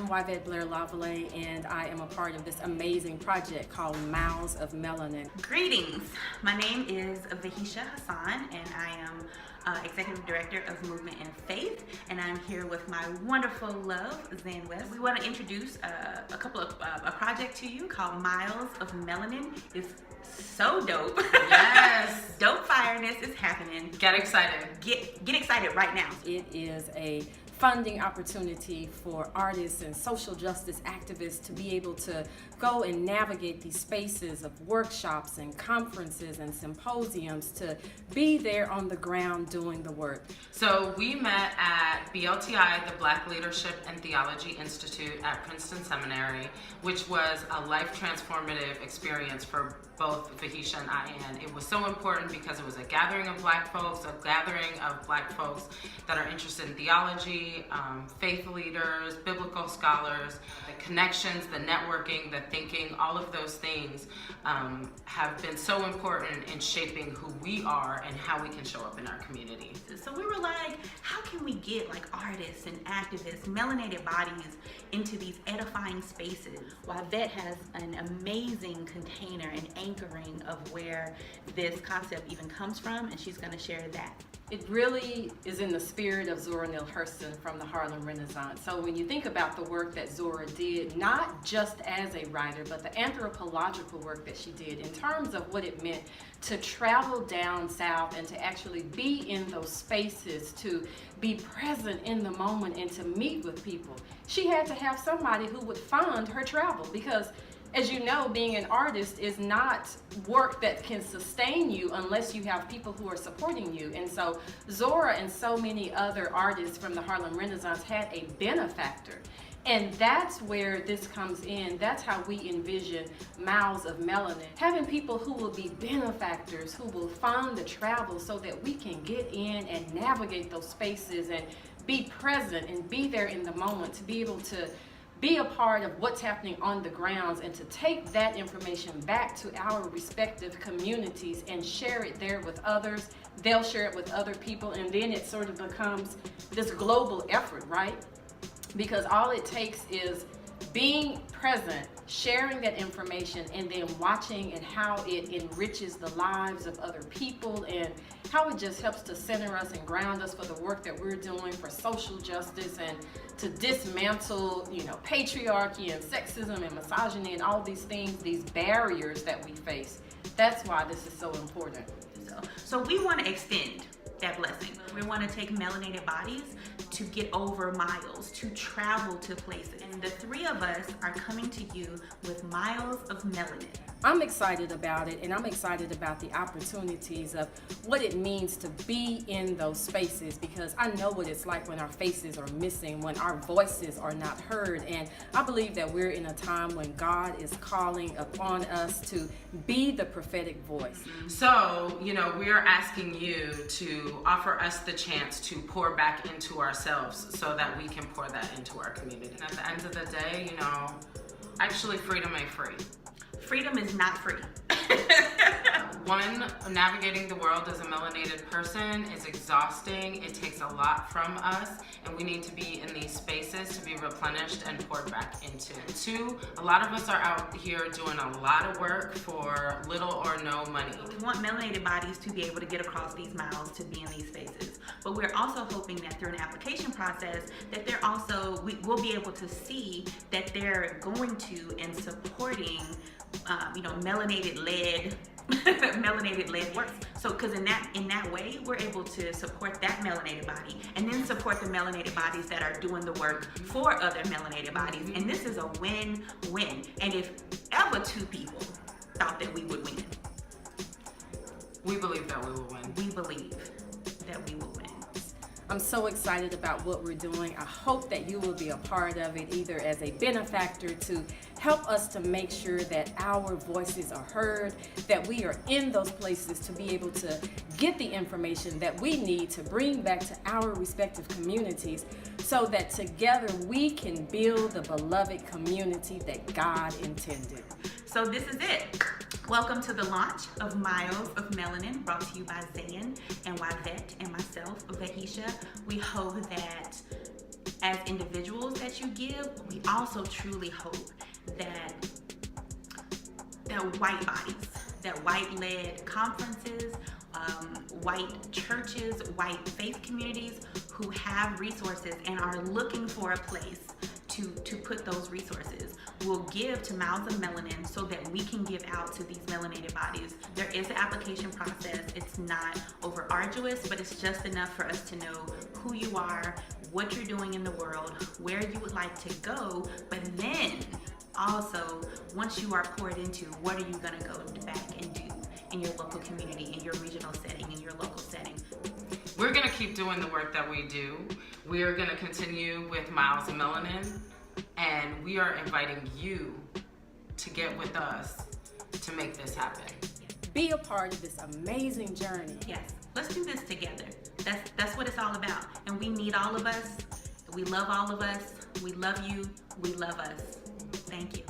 am Yvette Blair-Lavallee, and I am a part of this amazing project called Miles of Melanin. Greetings. My name is Vahisha Hassan, and I am Executive Director of Movement and Faith, and I'm here with my wonderful love, Zan West. We want to introduce a project to you called Miles of Melanin. It's so dope. Yes. Dope fireness is happening. Get excited. Get excited right now. It is a funding opportunity for artists and social justice activists to be able to go and navigate these spaces of workshops and conferences and symposiums, to be there on the ground doing the work. So we met at BLTI, the Black Leadership and Theology Institute at Princeton Seminary, which was a life transformative experience for both Vahisha and I. And it was so important because it was a gathering of Black folks, that are interested in theology, faith leaders, biblical scholars. The connections, the networking, the thinking, all of those things have been so important in shaping who we are and how we can show up in our community. So we were like, how can we get like artists and activists, melanated bodies into these edifying spaces? Yvette has an amazing container and anchoring of where this concept even comes from, and she's going to share that. It really is in the spirit of Zora Neale Hurston from the Harlem Renaissance. So when you think about the work that Zora did, not just as a writer, but the anthropological work that she did in terms of what it meant to travel down south and to actually be in those spaces, to be present in the moment and to meet with people. She had to have somebody who would fund her travel, because as you know, being an artist is not work that can sustain you unless you have people who are supporting you. And so Zora and so many other artists from the Harlem Renaissance had a benefactor. And that's where this comes in. That's how we envision Miles of Melanin. Having people who will be benefactors, who will fund the travel so that we can get in and navigate those spaces and be present and be there in the moment, to be able to be a part of what's happening on the grounds and to take that information back to our respective communities and share it there with others. They'll share it with other people, and then it sort of becomes this global effort, right? Because all it takes is being present, sharing that information, and then watching and how it enriches the lives of other people, and how it just helps to center us and ground us for the work that we're doing for social justice and to dismantle, patriarchy and sexism and misogyny and all these things, these barriers that we face. That's why this is so important. So we want to extend that blessing. We want to take melanated bodies to get over miles, to travel to places. And the three of us are coming to you with Miles of Melanin. I'm excited about it, and I'm excited about the opportunities of what it means to be in those spaces, because I know what it's like when our faces are missing, when our voices are not heard. And I believe that we're in a time when God is calling upon us to be the prophetic voice. So, we're asking you to offer us the chance to pour back into ourselves so that we can pour that into our community. And at the end of the day, actually freedom ain't free. Freedom is not free. One, navigating the world as a melanated person is exhausting. It takes a lot from us, and we need to be in these spaces to be replenished and poured back into. Two, a lot of us are out here doing a lot of work for little or no money. We want melanated bodies to be able to get across these miles to be in these spaces. But we're also hoping that through an application process that we'll be able to see that they're going to and supporting melanated led work. So because in that way we're able to support that melanated body and then support the melanated bodies that are doing the work for other melanated bodies. And this is a win-win. And if ever two people thought that we would win, we believe that we will win. We believe that we will win. I'm so excited about what we're doing. I hope that you will be a part of it, either as a benefactor to help us to make sure that our voices are heard, that we are in those places to be able to get the information that we need to bring back to our respective communities, so that together we can build the beloved community that God intended. So this is it. Welcome to the launch of Miles of Melanin, brought to you by Zan and Yvette and myself, Vahisha. We hope that as individuals that you give, we also truly hope that white bodies, that white-led conferences, white churches, white faith communities who have resources and are looking for a place to put those resources will give to Miles of Melanin so that we can give out to these melanated bodies. There is an application process. It's not over arduous, but it's just enough for us to know who you are, what you're doing in the world, where you would like to go, but then also, once you are poured into, what are you gonna go back and do in your local community, in your regional setting, in your local setting? We're gonna keep doing the work that we do. We are gonna continue with Miles of Melanin, and we are inviting you to get with us to make this happen. Be a part of this amazing journey. Yes, let's do this together. That's what it's all about. And we need all of us. We love all of us. We love you. We love us. Thank you.